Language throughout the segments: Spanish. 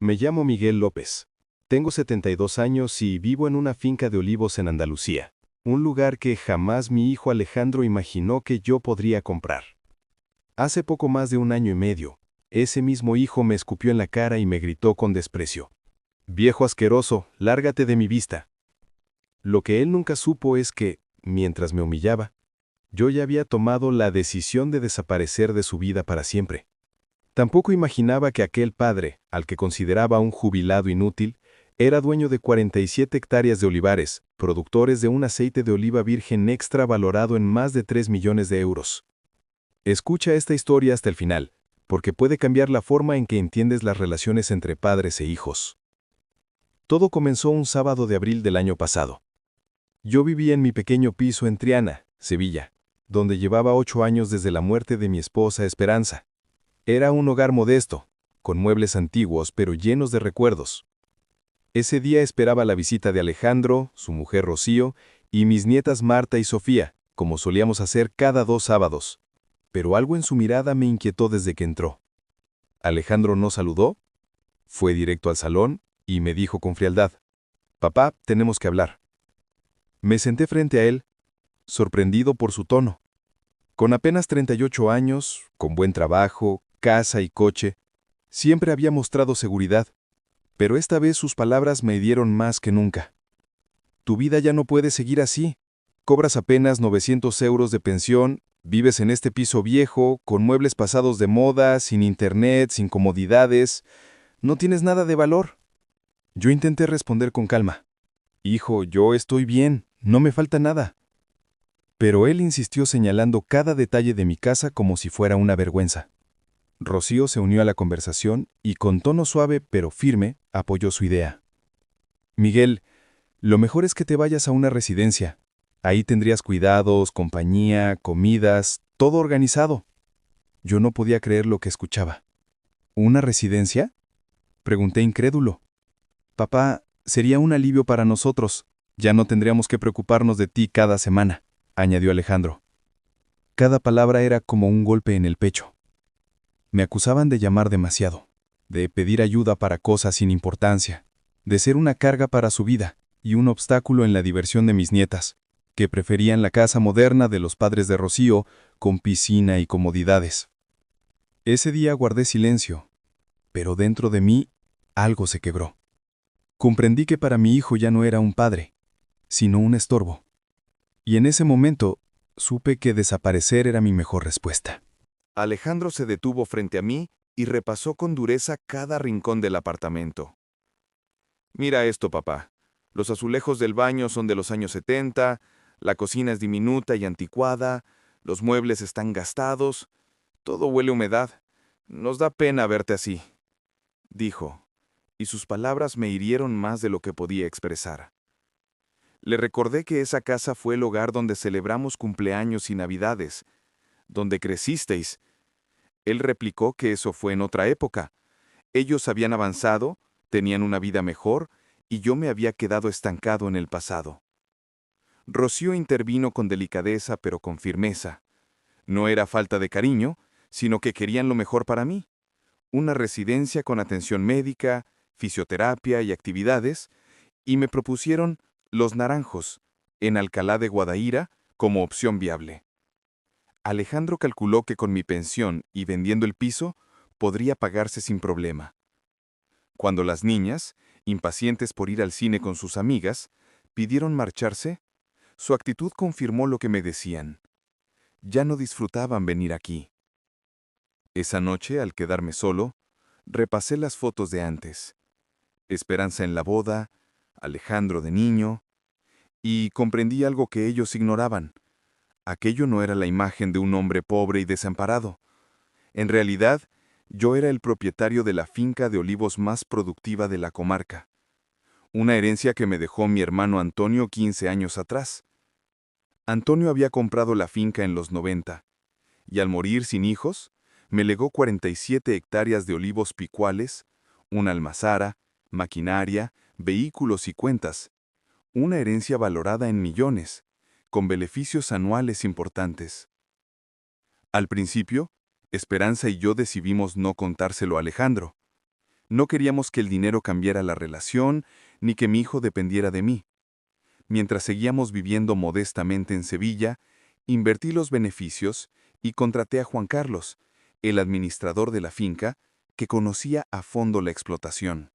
Me llamo Miguel López. Tengo 72 años y vivo en una finca de olivos en Andalucía, un lugar que jamás mi hijo Alejandro imaginó que yo podría comprar. Hace poco más de un año y medio, ese mismo hijo me escupió en la cara y me gritó con desprecio: «Viejo asqueroso, lárgate de mi vista». Lo que él nunca supo es que, mientras me humillaba, yo ya había tomado la decisión de desaparecer de su vida para siempre. Tampoco imaginaba que aquel padre, al que consideraba un jubilado inútil, era dueño de 47 hectáreas de olivares, productores de un aceite de oliva virgen extra valorado en más de 3 millones de euros. Escucha esta historia hasta el final, porque puede cambiar la forma en que entiendes las relaciones entre padres e hijos. Todo comenzó un sábado de abril del año pasado. Yo vivía en mi pequeño piso en Triana, Sevilla, donde llevaba 8 años desde la muerte de mi esposa Esperanza. Era un hogar modesto, con muebles antiguos pero llenos de recuerdos. Ese día esperaba la visita de Alejandro, su mujer Rocío, y mis nietas Marta y Sofía, como solíamos hacer cada 2 sábados. Pero algo en su mirada me inquietó desde que entró. Alejandro no saludó, fue directo al salón y me dijo con frialdad: «Papá, tenemos que hablar». Me senté frente a él, sorprendido por su tono. Con apenas 38 años, con buen trabajo, casa y coche, siempre había mostrado seguridad, pero esta vez sus palabras me hirieron más que nunca. «Tu vida ya no puede seguir así. Cobras apenas 900 euros de pensión, vives en este piso viejo, con muebles pasados de moda, sin internet, sin comodidades. No tienes nada de valor». Yo intenté responder con calma: «Hijo, yo estoy bien, no me falta nada». Pero él insistió señalando cada detalle de mi casa como si fuera una vergüenza. Rocío se unió a la conversación y con tono suave pero firme apoyó su idea. «Miguel, lo mejor es que te vayas a una residencia. Ahí tendrías cuidados, compañía, comidas, todo organizado». Yo no podía creer lo que escuchaba. «¿Una residencia?», pregunté incrédulo. «Papá, sería un alivio para nosotros. Ya no tendríamos que preocuparnos de ti cada semana», añadió Alejandro. Cada palabra era como un golpe en el pecho. Me acusaban de llamar demasiado, de pedir ayuda para cosas sin importancia, de ser una carga para su vida y un obstáculo en la diversión de mis nietas, que preferían la casa moderna de los padres de Rocío, con piscina y comodidades. Ese día guardé silencio, pero dentro de mí algo se quebró. Comprendí que para mi hijo ya no era un padre, sino un estorbo. Y en ese momento supe que desaparecer era mi mejor respuesta. Alejandro se detuvo frente a mí y repasó con dureza cada rincón del apartamento. «Mira esto, papá. Los azulejos del baño son de los años 70, la cocina es diminuta y anticuada, los muebles están gastados, todo huele a humedad. Nos da pena verte así», dijo, y sus palabras me hirieron más de lo que podía expresar. Le recordé que esa casa fue el hogar donde celebramos cumpleaños y navidades, donde crecisteis. Él replicó que eso fue en otra época. Ellos habían avanzado, tenían una vida mejor, y yo me había quedado estancado en el pasado. Rocío intervino con delicadeza pero con firmeza. No era falta de cariño, sino que querían lo mejor para mí. Una residencia con atención médica, fisioterapia y actividades, y me propusieron Los Naranjos, en Alcalá de Guadaíra, como opción viable. Alejandro calculó que con mi pensión y vendiendo el piso, podría pagarse sin problema. Cuando las niñas, impacientes por ir al cine con sus amigas, pidieron marcharse, su actitud confirmó lo que me decían. Ya no disfrutaban venir aquí. Esa noche, al quedarme solo, repasé las fotos de antes. Esperanza en la boda, Alejandro de niño, y comprendí algo que ellos ignoraban. Aquello no era la imagen de un hombre pobre y desamparado. En realidad, yo era el propietario de la finca de olivos más productiva de la comarca. Una herencia que me dejó mi hermano Antonio 15 años atrás. Antonio había comprado la finca en los 90, y al morir sin hijos, me legó 47 hectáreas de olivos picuales, una almazara, maquinaria, vehículos y cuentas. Una herencia valorada en millones, con beneficios anuales importantes. Al principio, Esperanza y yo decidimos no contárselo a Alejandro, No queríamos que el dinero cambiara la relación, ni que mi hijo dependiera de mí. Mientras seguíamos viviendo modestamente en Sevilla, invertí los beneficios y contraté a Juan Carlos, el administrador de la finca, que conocía a fondo la explotación.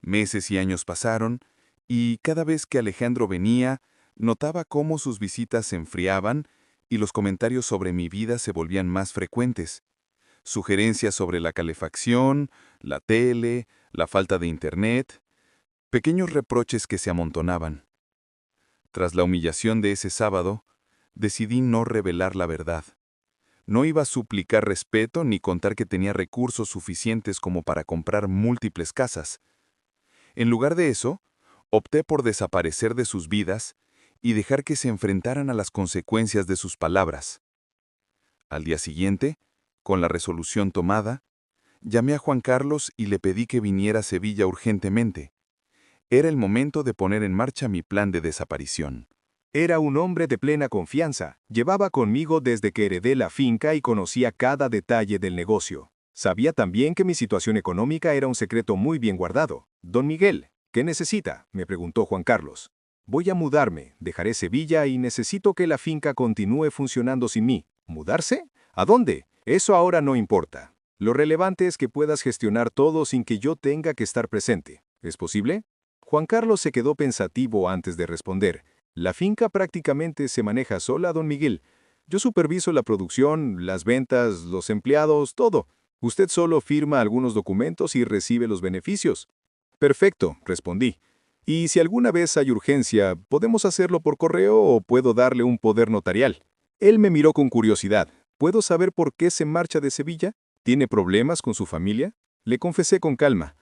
Meses y años pasaron, y cada vez que Alejandro venía, notaba cómo sus visitas se enfriaban y los comentarios sobre mi vida se volvían más frecuentes. Sugerencias sobre la calefacción, la tele, la falta de internet, pequeños reproches que se amontonaban. Tras la humillación de ese sábado, decidí no revelar la verdad. No iba a suplicar respeto ni contar que tenía recursos suficientes como para comprar múltiples casas. En lugar de eso, opté por desaparecer de sus vidas y dejar que se enfrentaran a las consecuencias de sus palabras. Al día siguiente, con la resolución tomada, llamé a Juan Carlos y le pedí que viniera a Sevilla urgentemente. Era el momento de poner en marcha mi plan de desaparición. Era un hombre de plena confianza. Llevaba conmigo desde que heredé la finca y conocía cada detalle del negocio. Sabía también que mi situación económica era un secreto muy bien guardado. Don Miguel, ¿qué necesita?, me preguntó Juan Carlos. Voy a mudarme, dejaré Sevilla y necesito que la finca continúe funcionando sin mí. ¿Mudarse? ¿A dónde? Eso ahora no importa. Lo relevante es que puedas gestionar todo sin que yo tenga que estar presente. ¿Es posible? Juan Carlos se quedó pensativo antes de responder. La finca prácticamente se maneja sola, don Miguel. Yo superviso la producción, las ventas, los empleados, todo. Usted solo firma algunos documentos y recibe los beneficios. Perfecto, respondí. Y si alguna vez hay urgencia, ¿podemos hacerlo por correo o puedo darle un poder notarial? Él me miró con curiosidad. ¿Puedo saber por qué se marcha de Sevilla? ¿Tiene problemas con su familia? Le confesé con calma.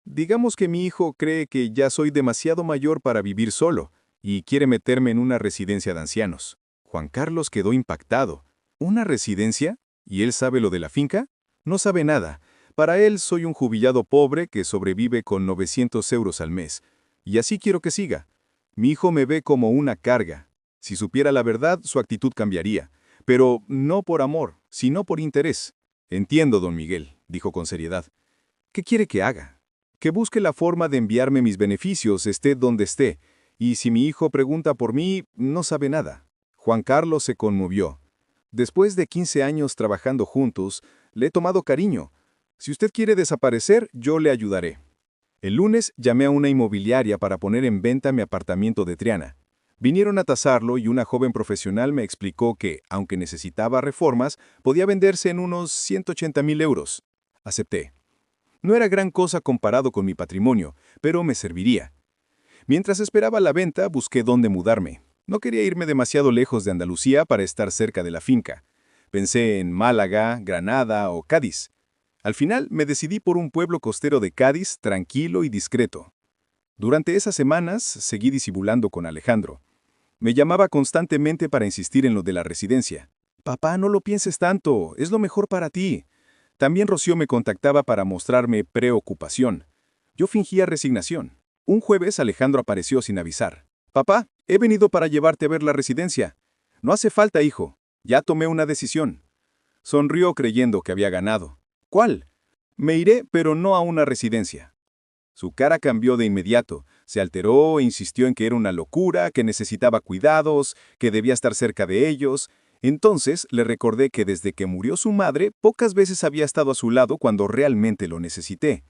Digamos que mi hijo cree que ya soy demasiado mayor para vivir solo y quiere meterme en una residencia de ancianos. Juan Carlos quedó impactado. ¿Una residencia? ¿Y él sabe lo de la finca? No sabe nada. Para él soy un jubilado pobre que sobrevive con 900 euros al mes. Y así quiero que siga. Mi hijo me ve como una carga. Si supiera la verdad, su actitud cambiaría. Pero no por amor, sino por interés. Entiendo, don Miguel, dijo con seriedad. ¿Qué quiere que haga? Que busque la forma de enviarme mis beneficios, esté donde esté. Y si mi hijo pregunta por mí, no sabe nada. Juan Carlos se conmovió. Después de 15 años trabajando juntos, le he tomado cariño. Si usted quiere desaparecer, yo le ayudaré. El lunes llamé a una inmobiliaria para poner en venta mi apartamento de Triana. Vinieron a tasarlo y una joven profesional me explicó que, aunque necesitaba reformas, podía venderse en unos 180.000 euros. Acepté. No era gran cosa comparado con mi patrimonio, pero me serviría. Mientras esperaba la venta, busqué dónde mudarme. No quería irme demasiado lejos de Andalucía para estar cerca de la finca. Pensé en Málaga, Granada o Cádiz. Al final me decidí por un pueblo costero de Cádiz, tranquilo y discreto. Durante esas semanas seguí disimulando con Alejandro. Me llamaba constantemente para insistir en lo de la residencia. Papá, no lo pienses tanto, es lo mejor para ti. También Rocío me contactaba para mostrarme preocupación. Yo fingía resignación. Un jueves Alejandro apareció sin avisar. Papá, he venido para llevarte a ver la residencia. No hace falta, hijo. Ya tomé una decisión. Sonrió creyendo que había ganado. ¿Cuál? Me iré, pero no a una residencia. Su cara cambió de inmediato. Se alteró e insistió en que era una locura, que necesitaba cuidados, que debía estar cerca de ellos. Entonces le recordé que desde que murió su madre, pocas veces había estado a su lado cuando realmente lo necesité.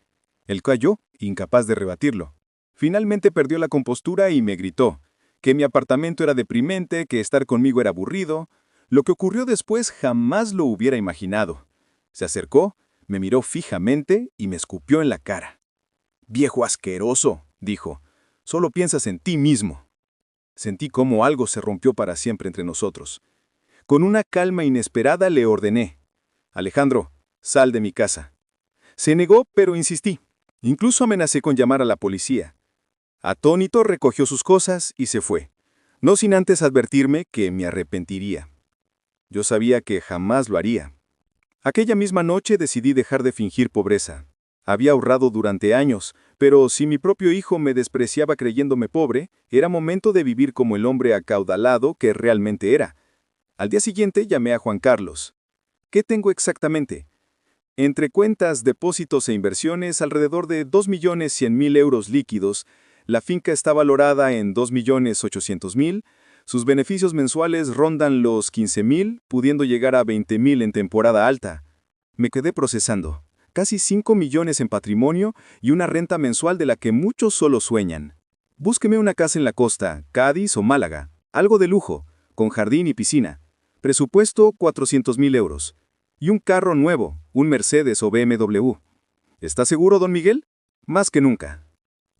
Él calló, incapaz de rebatirlo. Finalmente perdió la compostura y me gritó que mi apartamento era deprimente, que estar conmigo era aburrido. Lo que ocurrió después jamás lo hubiera imaginado. Se acercó, me miró fijamente y me escupió en la cara. «Viejo asqueroso», dijo, «solo piensas en ti mismo». Sentí cómo algo se rompió para siempre entre nosotros. Con una calma inesperada le ordené: «Alejandro, sal de mi casa». Se negó, pero insistí. Incluso amenacé con llamar a la policía. Atónito recogió sus cosas y se fue, no sin antes advertirme que me arrepentiría. Yo sabía que jamás lo haría. Aquella misma noche decidí dejar de fingir pobreza. Había ahorrado durante años, pero si mi propio hijo me despreciaba creyéndome pobre, era momento de vivir como el hombre acaudalado que realmente era. Al día siguiente llamé a Juan Carlos. «¿Qué tengo exactamente?» Entre cuentas, depósitos e inversiones, alrededor de 2.100.000 euros líquidos. La finca está valorada en 2.800.000. Sus beneficios mensuales rondan los 15.000, pudiendo llegar a 20.000 en temporada alta. Me quedé procesando. Casi 5 millones en patrimonio y una renta mensual de la que muchos solo sueñan. Búsqueme una casa en la costa, Cádiz o Málaga. Algo de lujo, con jardín y piscina. Presupuesto 400.000 euros. Y un carro nuevo, un Mercedes o BMW. ¿Está seguro, don Miguel? Más que nunca.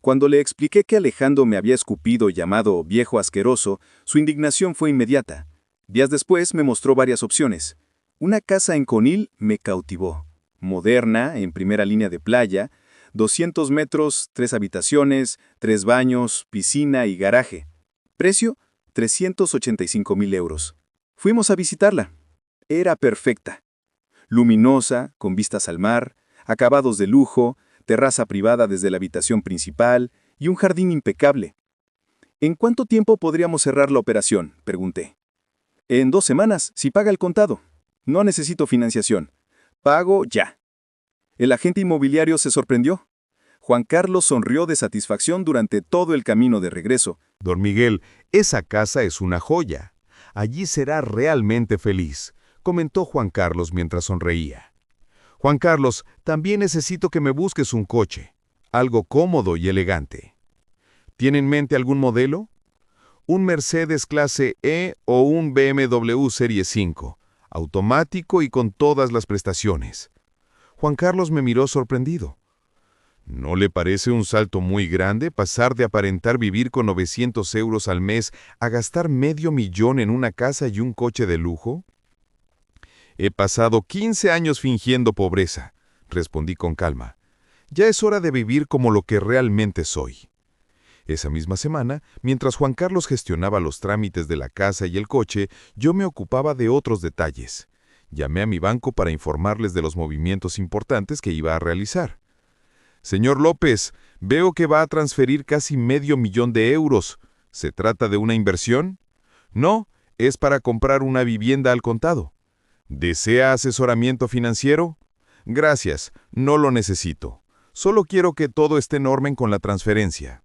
Cuando le expliqué que Alejandro me había escupido y llamado viejo asqueroso, su indignación fue inmediata. Días después me mostró varias opciones. Una casa en Conil me cautivó. Moderna, en primera línea de playa, 200 metros, 3 habitaciones, 3 baños, piscina y garaje. Precio, 385.000 euros. Fuimos a visitarla. Era perfecta. Luminosa, con vistas al mar, acabados de lujo, terraza privada desde la habitación principal y un jardín impecable. ¿En cuánto tiempo podríamos cerrar la operación?, pregunté. En 2 semanas, si paga el contado. No necesito financiación. Pago ya. El agente inmobiliario se sorprendió. Juan Carlos sonrió de satisfacción durante todo el camino de regreso. Don Miguel, esa casa es una joya. Allí será realmente feliz, comentó Juan Carlos mientras sonreía. Juan Carlos, también necesito que me busques un coche, algo cómodo y elegante. ¿Tiene en mente algún modelo? Un Mercedes clase E o un BMW Serie 5, automático y con todas las prestaciones. Juan Carlos me miró sorprendido. ¿No le parece un salto muy grande pasar de aparentar vivir con 900 euros al mes a gastar $500,000 en una casa y un coche de lujo? He pasado 15 años fingiendo pobreza, respondí con calma. Ya es hora de vivir como lo que realmente soy. Esa misma semana, mientras Juan Carlos gestionaba los trámites de la casa y el coche, yo me ocupaba de otros detalles. Llamé a mi banco para informarles de los movimientos importantes que iba a realizar. Señor López, veo que va a transferir casi $500,000. ¿Se trata de una inversión? No, es para comprar una vivienda al contado. ¿Desea asesoramiento financiero? Gracias, no lo necesito. Solo quiero que todo esté en orden con la transferencia.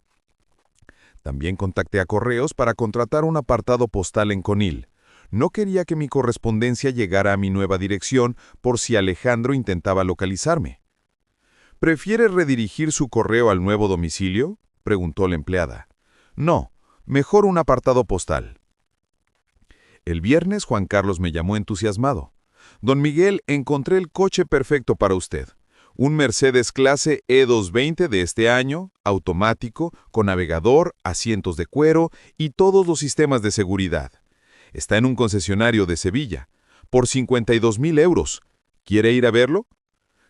También contacté a Correos para contratar un apartado postal en Conil. No quería que mi correspondencia llegara a mi nueva dirección por si Alejandro intentaba localizarme. ¿Prefiere redirigir su correo al nuevo domicilio?, preguntó la empleada. No, mejor un apartado postal. El viernes Juan Carlos me llamó entusiasmado. Don Miguel, encontré el coche perfecto para usted. Un Mercedes clase E220 de este año, automático, con navegador, asientos de cuero y todos los sistemas de seguridad. Está en un concesionario de Sevilla, por 52.000 euros. ¿Quiere ir a verlo?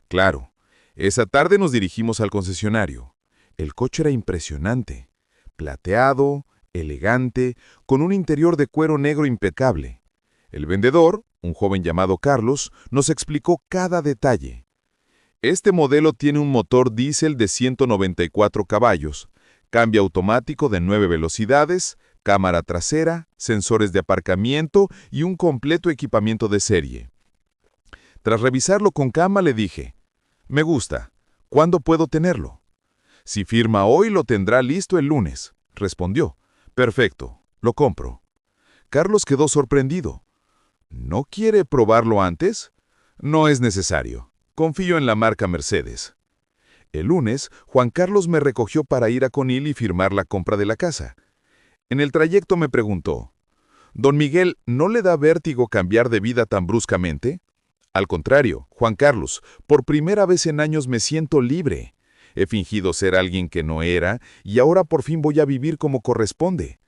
Claro. Esa tarde nos dirigimos al concesionario. El coche era impresionante. Plateado, elegante, con un interior de cuero negro impecable. El vendedor, un joven llamado Carlos, nos explicó cada detalle. Este modelo tiene un motor diésel de 194 caballos, cambio automático de 9 velocidades, cámara trasera, sensores de aparcamiento y un completo equipamiento de serie. Tras revisarlo con calma le dije, «Me gusta. ¿Cuándo puedo tenerlo?» «Si firma hoy lo tendrá listo el lunes», respondió. «Perfecto, lo compro». Carlos quedó sorprendido. «¿No quiere probarlo antes?» «No es necesario. Confío en la marca Mercedes». El lunes, Juan Carlos me recogió para ir a Conil y firmar la compra de la casa. En el trayecto me preguntó, «Don Miguel, ¿no le da vértigo cambiar de vida tan bruscamente?» Al contrario, Juan Carlos, por primera vez en años me siento libre. He fingido ser alguien que no era y ahora por fin voy a vivir como corresponde.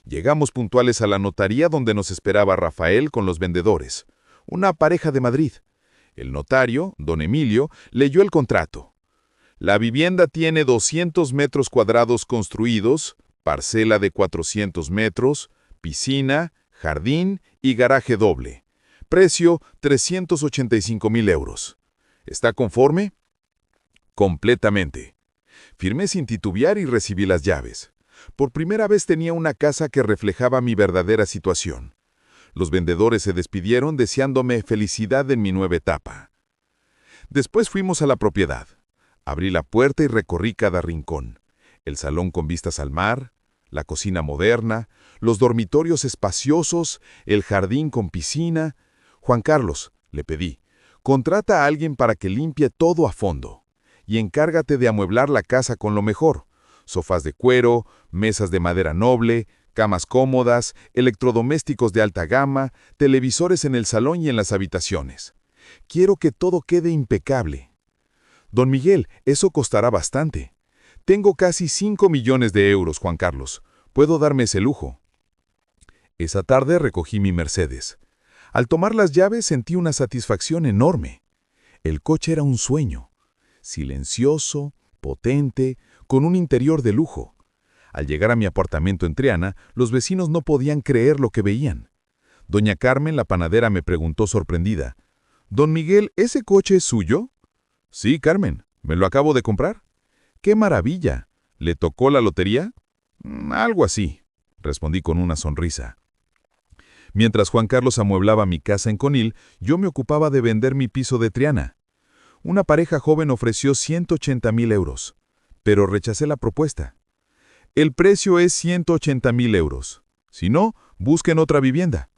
Llegamos puntuales a la notaría donde nos esperaba Rafael con los vendedores, una pareja de Madrid. El notario, don Emilio, leyó el contrato. La vivienda tiene 200 metros cuadrados construidos, parcela de 400 metros, piscina, jardín y garaje doble. Precio, 385.000 euros. ¿Está conforme? Completamente. Firmé sin titubear y recibí las llaves. Por primera vez tenía una casa que reflejaba mi verdadera situación. Los vendedores se despidieron deseándome felicidad en mi nueva etapa. Después fuimos a la propiedad. Abrí la puerta y recorrí cada rincón. El salón con vistas al mar, la cocina moderna, los dormitorios espaciosos, el jardín con piscina. Juan Carlos, le pedí, contrata a alguien para que limpie todo a fondo y encárgate de amueblar la casa con lo mejor. Sofás de cuero, mesas de madera noble, camas cómodas, electrodomésticos de alta gama, televisores en el salón y en las habitaciones. Quiero que todo quede impecable. Don Miguel, eso costará bastante. Tengo casi 5 millones de euros, Juan Carlos. Puedo darme ese lujo. Esa tarde recogí mi Mercedes. Al tomar las llaves sentí una satisfacción enorme. El coche era un sueño. Silencioso, potente, con un interior de lujo. Al llegar a mi apartamento en Triana, los vecinos no podían creer lo que veían. Doña Carmen, la panadera, me preguntó sorprendida, «Don Miguel, ¿ese coche es suyo?» «Sí, Carmen, me lo acabo de comprar». «¡Qué maravilla! ¿Le tocó la lotería?» Algo así», respondí con una sonrisa. Mientras Juan Carlos amueblaba mi casa en Conil, yo me ocupaba de vender mi piso de Triana. Una pareja joven ofreció 180.000 euros, pero rechacé la propuesta. El precio es 180.000 euros. Si no, busquen otra vivienda.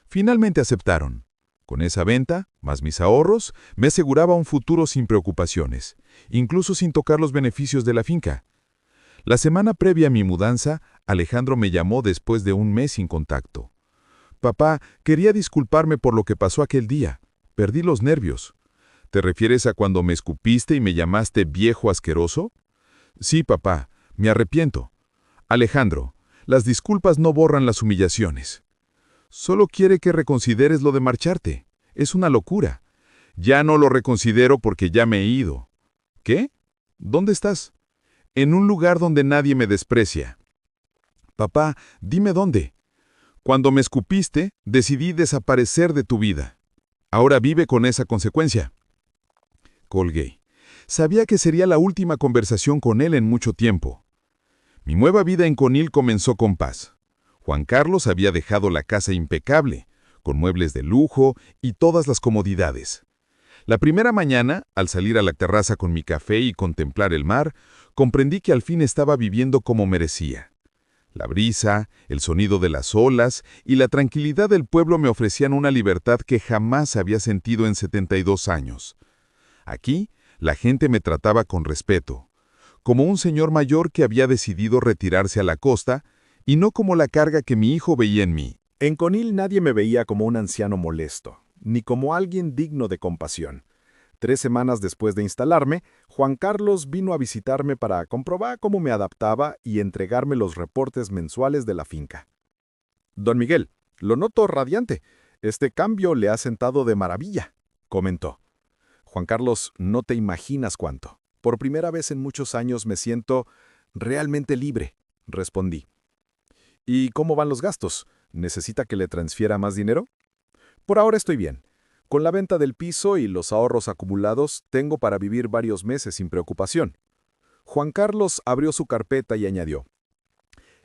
Finalmente aceptaron. Con esa venta, más mis ahorros, me aseguraba un futuro sin preocupaciones, incluso sin tocar los beneficios de la finca. La semana previa a mi mudanza, Alejandro me llamó después de un mes sin contacto. «Papá, quería disculparme por lo que pasó aquel día. Perdí los nervios». «¿Te refieres a cuando me escupiste y me llamaste viejo asqueroso?» «Sí, papá, me arrepiento». «Alejandro, las disculpas no borran las humillaciones. Solo quiere que reconsideres lo de marcharte. Es una locura. Ya no lo reconsidero porque ya me he ido». «¿Qué? ¿Dónde estás?» «En un lugar donde nadie me desprecia». «Papá, dime dónde». «Cuando me escupiste, decidí desaparecer de tu vida. Ahora vive con esa consecuencia». Colgué. Sabía que sería la última conversación con él en mucho tiempo. Mi nueva vida en Conil comenzó con paz. Juan Carlos había dejado la casa impecable, con muebles de lujo y todas las comodidades. La primera mañana, al salir a la terraza con mi café y contemplar el mar, comprendí que al fin estaba viviendo como merecía. La brisa, el sonido de las olas y la tranquilidad del pueblo me ofrecían una libertad que jamás había sentido en 72 años. Aquí, la gente me trataba con respeto, como un señor mayor que había decidido retirarse a la costa, y no como la carga que mi hijo veía en mí. En Conil nadie me veía como un anciano molesto, ni como alguien digno de compasión. 3 semanas después de instalarme, Juan Carlos vino a visitarme para comprobar cómo me adaptaba y entregarme los reportes mensuales de la finca. «Don Miguel, lo noto radiante. Este cambio le ha sentado de maravilla», comentó. «Juan Carlos, no te imaginas cuánto. Por primera vez en muchos años me siento realmente libre», respondí. «¿Y cómo van los gastos? ¿Necesita que le transfiera más dinero?» «Por ahora estoy bien. Con la venta del piso y los ahorros acumulados, tengo para vivir varios meses sin preocupación». Juan Carlos abrió su carpeta y añadió: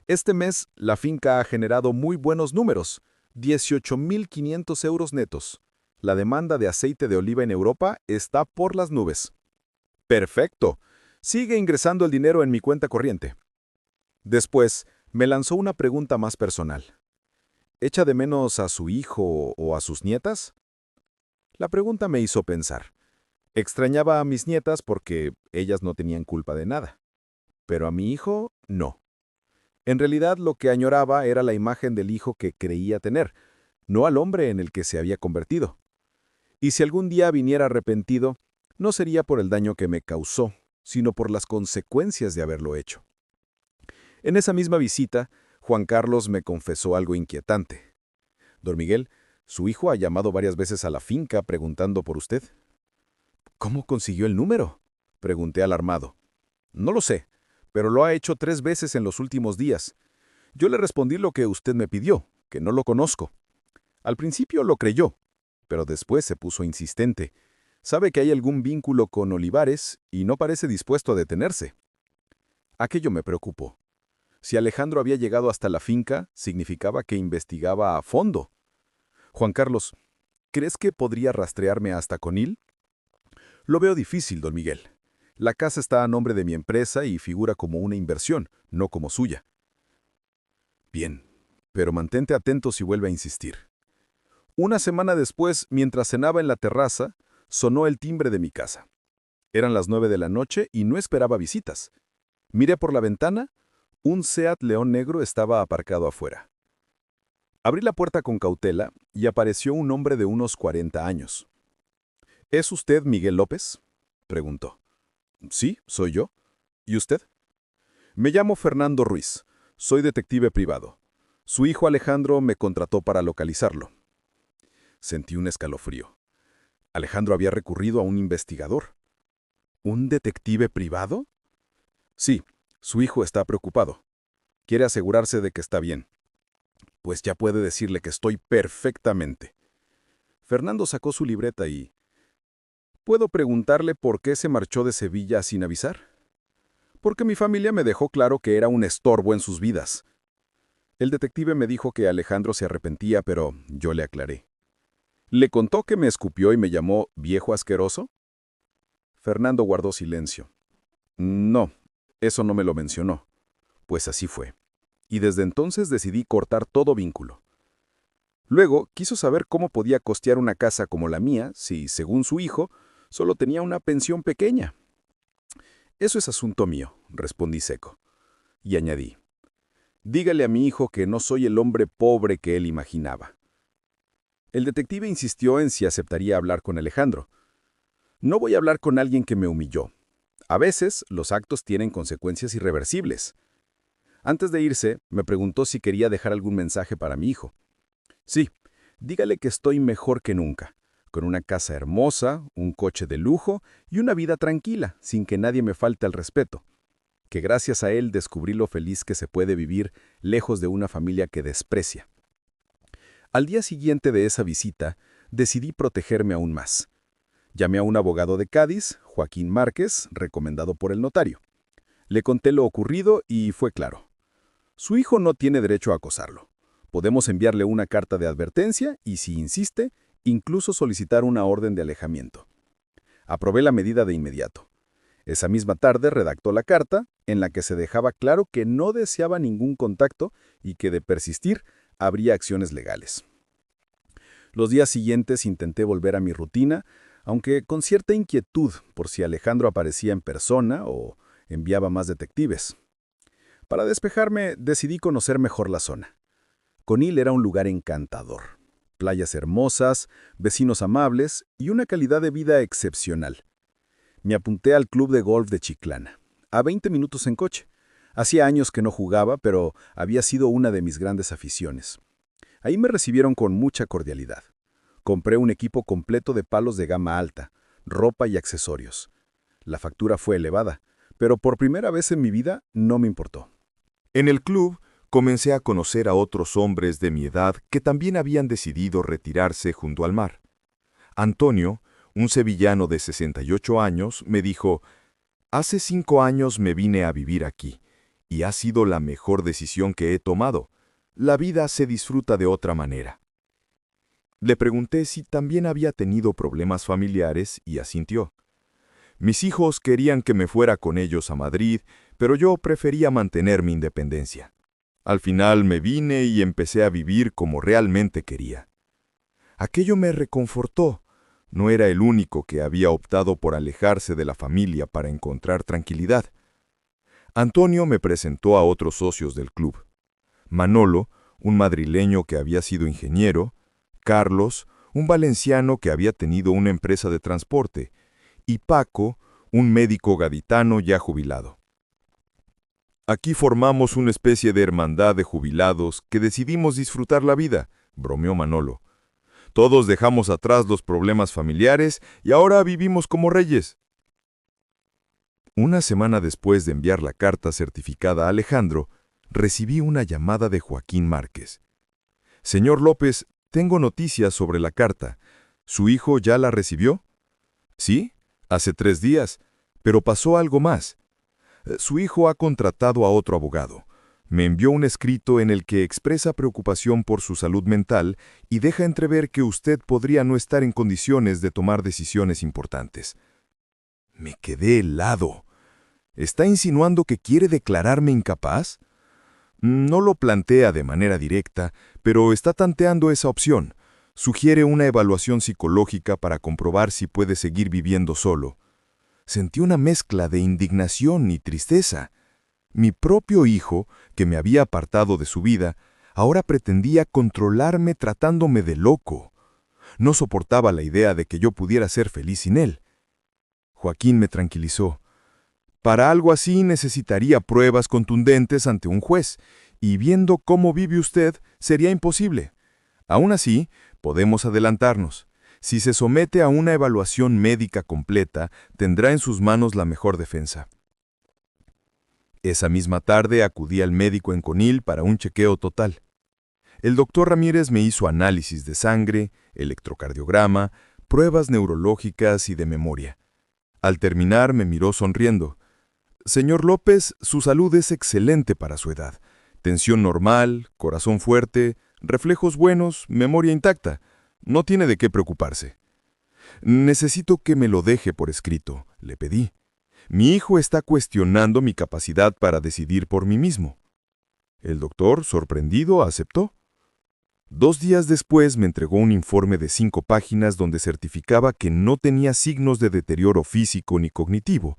«Este mes, la finca ha generado muy buenos números, 18.500 euros netos. La demanda de aceite de oliva en Europa está por las nubes». «Perfecto. Sigue ingresando el dinero en mi cuenta corriente». Después, me lanzó una pregunta más personal. «¿Echa de menos a su hijo o a sus nietas?» La pregunta me hizo pensar. Extrañaba a mis nietas porque ellas no tenían culpa de nada. Pero a mi hijo, no. En realidad, lo que añoraba era la imagen del hijo que creía tener, no al hombre en el que se había convertido. Y si algún día viniera arrepentido, no sería por el daño que me causó, sino por las consecuencias de haberlo hecho. En esa misma visita, Juan Carlos me confesó algo inquietante. «Don Miguel, su hijo ha llamado varias veces a la finca preguntando por usted». «¿Cómo consiguió el número?», pregunté alarmado. «No lo sé, pero lo ha hecho 3 veces en los últimos días. Yo le respondí lo que usted me pidió, que no lo conozco. Al principio lo creyó, pero después se puso insistente. Sabe que hay algún vínculo con Olivares y no parece dispuesto a detenerse». Aquello me preocupó. Si Alejandro había llegado hasta la finca, significaba que investigaba a fondo. «Juan Carlos, ¿crees que podría rastrearme hasta Conil?» Lo veo difícil, don Miguel. La casa está a nombre de mi empresa y figura como una inversión, no como suya. Bien, pero mantente atento si vuelve a insistir. Una semana después, mientras cenaba en la terraza, sonó el timbre de mi casa. Eran las 9 de la noche y no esperaba visitas. Miré por la ventana, un Seat León negro estaba aparcado afuera. Abrí la puerta con cautela y apareció un hombre de unos 40 años. ¿Es usted Miguel López?, preguntó. Sí, soy yo. ¿Y usted? Me llamo Fernando Ruiz. Soy detective privado. Su hijo Alejandro me contrató para localizarlo. Sentí un escalofrío. Alejandro había recurrido a un investigador. ¿Un detective privado? Sí, su hijo está preocupado. Quiere asegurarse de que está bien. Pues ya puede decirle que estoy perfectamente. Fernando sacó su libreta y... ¿Puedo preguntarle por qué se marchó de Sevilla sin avisar? Porque mi familia me dejó claro que era un estorbo en sus vidas. El detective me dijo que Alejandro se arrepentía, pero yo le aclaré. ¿Le contó que me escupió y me llamó viejo asqueroso? Fernando guardó silencio. No, eso no me lo mencionó. Pues así fue. Y desde entonces decidí cortar todo vínculo. Luego quiso saber cómo podía costear una casa como la mía si, según su hijo, solo tenía una pensión pequeña. Eso es asunto mío, respondí seco. Y añadí, dígale a mi hijo que no soy el hombre pobre que él imaginaba. El detective insistió en si aceptaría hablar con Alejandro. No voy a hablar con alguien que me humilló. A veces, los actos tienen consecuencias irreversibles. Antes de irse, me preguntó si quería dejar algún mensaje para mi hijo. Sí, dígale que estoy mejor que nunca, con una casa hermosa, un coche de lujo y una vida tranquila, sin que nadie me falte al respeto. Que gracias a él descubrí lo feliz que se puede vivir lejos de una familia que desprecia. Al día siguiente de esa visita, decidí protegerme aún más. Llamé a un abogado de Cádiz, Joaquín Márquez, recomendado por el notario. Le conté lo ocurrido y fue claro. Su hijo no tiene derecho a acosarlo. Podemos enviarle una carta de advertencia y, si insiste, incluso solicitar una orden de alejamiento. Aprobé la medida de inmediato. Esa misma tarde redactó la carta, en la que se dejaba claro que no deseaba ningún contacto y que, de persistir, habría acciones legales. Los días siguientes intenté volver a mi rutina, aunque con cierta inquietud por si Alejandro aparecía en persona o enviaba más detectives. Para despejarme, decidí conocer mejor la zona. Conil era un lugar encantador. Playas hermosas, vecinos amables y una calidad de vida excepcional. Me apunté al club de golf de Chiclana, a 20 minutos en coche. Hacía años que no jugaba, pero había sido una de mis grandes aficiones. Ahí me recibieron con mucha cordialidad. Compré un equipo completo de palos de gama alta, ropa y accesorios. La factura fue elevada, pero por primera vez en mi vida no me importó. En el club comencé a conocer a otros hombres de mi edad que también habían decidido retirarse junto al mar. Antonio, un sevillano de 68 años, me dijo, «Hace 5 años me vine a vivir aquí, y ha sido la mejor decisión que he tomado. La vida se disfruta de otra manera». Le pregunté si también había tenido problemas familiares y asintió. Mis hijos querían que me fuera con ellos a Madrid, pero yo prefería mantener mi independencia. Al final me vine y empecé a vivir como realmente quería. Aquello me reconfortó. No era el único que había optado por alejarse de la familia para encontrar tranquilidad. Antonio me presentó a otros socios del club. Manolo, un madrileño que había sido ingeniero, Carlos, un valenciano que había tenido una empresa de transporte, y Paco, un médico gaditano ya jubilado. «Aquí formamos una especie de hermandad de jubilados que decidimos disfrutar la vida», bromeó Manolo. «Todos dejamos atrás los problemas familiares y ahora vivimos como reyes». Una semana después de enviar la carta certificada a Alejandro, recibí una llamada de Joaquín Márquez. «Señor López, tengo noticias sobre la carta. ¿Su hijo ya la recibió?» «Sí, hace 3 días, pero pasó algo más. Su hijo ha contratado a otro abogado. Me envió un escrito en el que expresa preocupación por su salud mental y deja entrever que usted podría no estar en condiciones de tomar decisiones importantes. Me quedé helado. ¿Está insinuando que quiere declararme incapaz? No lo plantea de manera directa, pero está tanteando esa opción. Sugiere una evaluación psicológica para comprobar si puede seguir viviendo solo. Sentí una mezcla de indignación y tristeza. Mi propio hijo, que me había apartado de su vida, ahora pretendía controlarme tratándome de loco. No soportaba la idea de que yo pudiera ser feliz sin él. Joaquín me tranquilizó. Para algo así necesitaría pruebas contundentes ante un juez, y viendo cómo vive usted, sería imposible. Aún así, podemos adelantarnos. Si se somete a una evaluación médica completa, tendrá en sus manos la mejor defensa. Esa misma tarde acudí al médico en Conil para un chequeo total. El doctor Ramírez me hizo análisis de sangre, electrocardiograma, pruebas neurológicas y de memoria. Al terminar me miró sonriendo. Señor López, su salud es excelente para su edad. Tensión normal, corazón fuerte, reflejos buenos, memoria intacta. No tiene de qué preocuparse. Necesito que me lo deje por escrito, le pedí. Mi hijo está cuestionando mi capacidad para decidir por mí mismo. El doctor, sorprendido, aceptó. 2 días después me entregó un informe de 5 páginas donde certificaba que no tenía signos de deterioro físico ni cognitivo,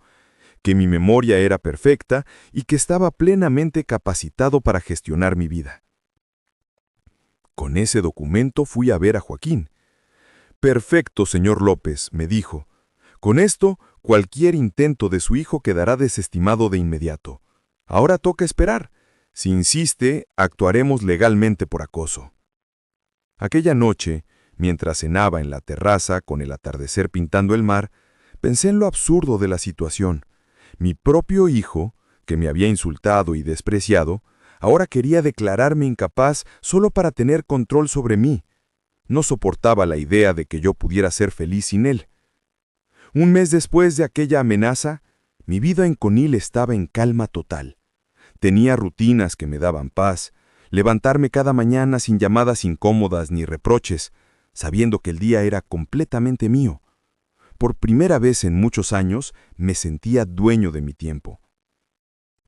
que mi memoria era perfecta y que estaba plenamente capacitado para gestionar mi vida. Con ese documento fui a ver a Joaquín. «Perfecto, señor López», me dijo. «Con esto, cualquier intento de su hijo quedará desestimado de inmediato. Ahora toca esperar. Si insiste, actuaremos legalmente por acoso». Aquella noche, mientras cenaba en la terraza con el atardecer pintando el mar, pensé en lo absurdo de la situación. Mi propio hijo, que me había insultado y despreciado, ahora quería declararme incapaz solo para tener control sobre mí. No soportaba la idea de que yo pudiera ser feliz sin él. Un mes después de aquella amenaza, mi vida en Conil estaba en calma total. Tenía rutinas que me daban paz, levantarme cada mañana sin llamadas incómodas ni reproches, sabiendo que el día era completamente mío. Por primera vez en muchos años me sentía dueño de mi tiempo.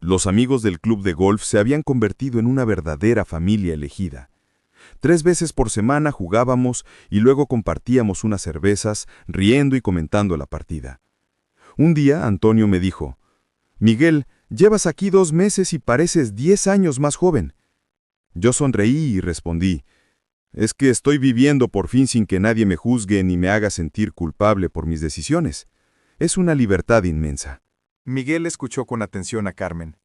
Los amigos del club de golf se habían convertido en una verdadera familia elegida. 3 veces por semana jugábamos y luego compartíamos unas cervezas, riendo y comentando la partida. Un día Antonio me dijo: «Miguel, llevas aquí 2 meses y pareces 10 años más joven». Yo sonreí y respondí: «Es que estoy viviendo por fin sin que nadie me juzgue ni me haga sentir culpable por mis decisiones. Es una libertad inmensa». Miguel escuchó con atención a Carmen.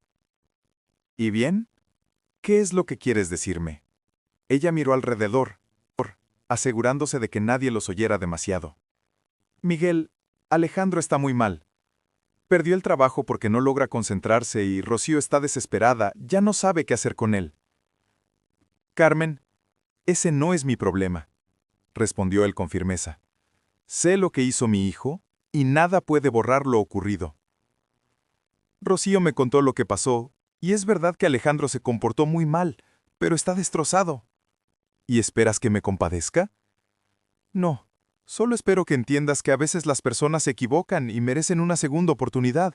«¿Y bien? ¿Qué es lo que quieres decirme?». Ella miró alrededor, asegurándose de que nadie los oyera demasiado. «Miguel, Alejandro está muy mal. Perdió el trabajo porque no logra concentrarse y Rocío está desesperada, ya no sabe qué hacer con él». «Carmen, ese no es mi problema», respondió él con firmeza. «Sé lo que hizo mi hijo y nada puede borrar lo ocurrido. Rocío me contó lo que pasó, y es verdad que Alejandro se comportó muy mal, pero está destrozado. ¿Y esperas que me compadezca? No, solo espero que entiendas que a veces las personas se equivocan y merecen una segunda oportunidad».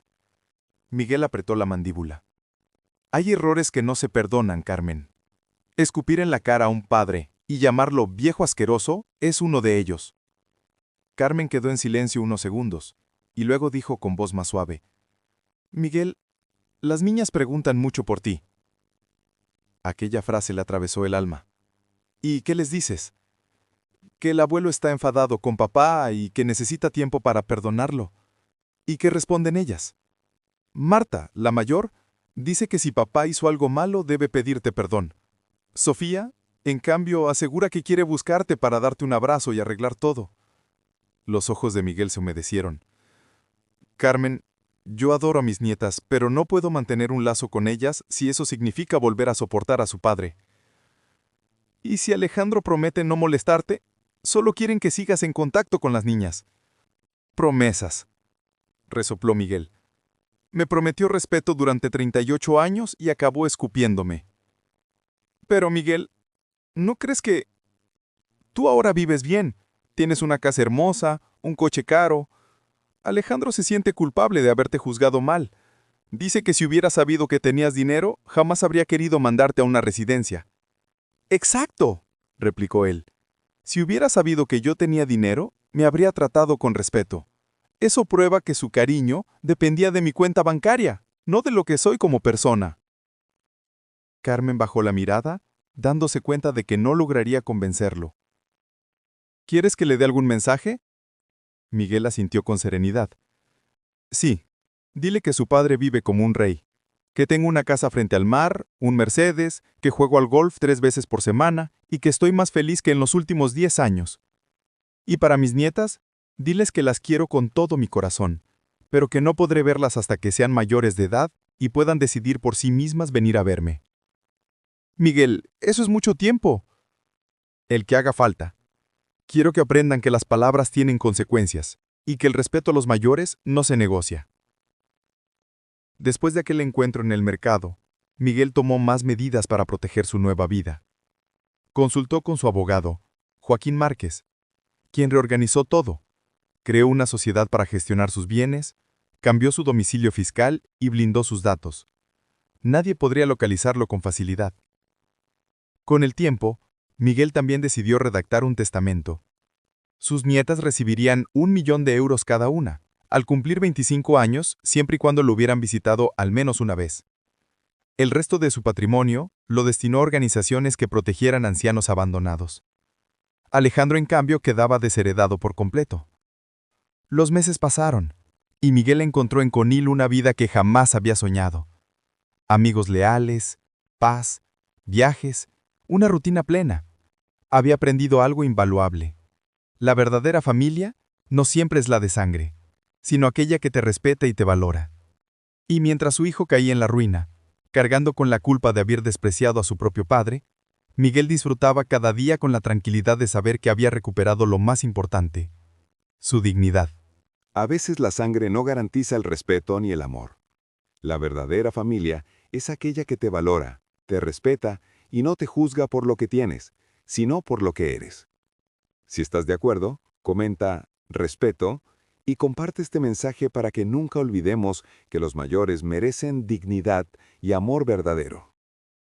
Miguel apretó la mandíbula. «Hay errores que no se perdonan, Carmen. Escupir en la cara a un padre y llamarlo viejo asqueroso es uno de ellos». Carmen quedó en silencio unos segundos, y luego dijo con voz más suave: «Miguel, las niñas preguntan mucho por ti». Aquella frase le atravesó el alma. «¿Y qué les dices?». «Que el abuelo está enfadado con papá y que necesita tiempo para perdonarlo». «¿Y qué responden ellas?». «Marta, la mayor, dice que si papá hizo algo malo debe pedirte perdón. Sofía, en cambio, asegura que quiere buscarte para darte un abrazo y arreglar todo». Los ojos de Miguel se humedecieron. «Carmen, yo adoro a mis nietas, pero no puedo mantener un lazo con ellas si eso significa volver a soportar a su padre». «¿Y si Alejandro promete no molestarte? Solo quieren que sigas en contacto con las niñas». «Promesas», resopló Miguel. «Me prometió respeto durante 38 años y acabó escupiéndome». «Pero Miguel, ¿no crees que...? Tú ahora vives bien, tienes una casa hermosa, un coche caro. Alejandro se siente culpable de haberte juzgado mal. Dice que si hubiera sabido que tenías dinero, jamás habría querido mandarte a una residencia. ¡Exacto!, replicó él. Si hubiera sabido que yo tenía dinero, me habría tratado con respeto. Eso prueba que su cariño dependía de mi cuenta bancaria, no de lo que soy como persona. Carmen bajó la mirada, dándose cuenta de que no lograría convencerlo. ¿Quieres que le dé algún mensaje? Miguel asintió con serenidad. Sí, dile que su padre vive como un rey, que tengo una casa frente al mar, un Mercedes, que juego al golf 3 veces por semana y que estoy más feliz que en los últimos 10 años. Y para mis nietas, diles que las quiero con todo mi corazón, pero que no podré verlas hasta que sean mayores de edad y puedan decidir por sí mismas venir a verme. Miguel, eso es mucho tiempo. El que haga falta. Quiero que aprendan que las palabras tienen consecuencias y que el respeto a los mayores no se negocia. Después de aquel encuentro en el mercado, Miguel tomó más medidas para proteger su nueva vida. Consultó con su abogado, Joaquín Márquez, quien reorganizó todo. Creó una sociedad para gestionar sus bienes, cambió su domicilio fiscal y blindó sus datos. Nadie podría localizarlo con facilidad. Con el tiempo, Miguel también decidió redactar un testamento. Sus nietas recibirían 1.000.000 de euros cada una, al cumplir 25 años, siempre y cuando lo hubieran visitado al menos una vez. El resto de su patrimonio lo destinó a organizaciones que protegieran ancianos abandonados. Alejandro, en cambio, quedaba desheredado por completo. Los meses pasaron, y Miguel encontró en Conil una vida que jamás había soñado. Amigos leales, paz, viajes, una rutina plena. Había aprendido algo invaluable. La verdadera familia no siempre es la de sangre, sino aquella que te respeta y te valora. Y mientras su hijo caía en la ruina, cargando con la culpa de haber despreciado a su propio padre, Miguel disfrutaba cada día con la tranquilidad de saber que había recuperado lo más importante, su dignidad. A veces la sangre no garantiza el respeto ni el amor. La verdadera familia es aquella que te valora, te respeta y no te juzga por lo que tienes, sino por lo que eres. Si estás de acuerdo, comenta respeto y comparte este mensaje para que nunca olvidemos que los mayores merecen dignidad y amor verdadero.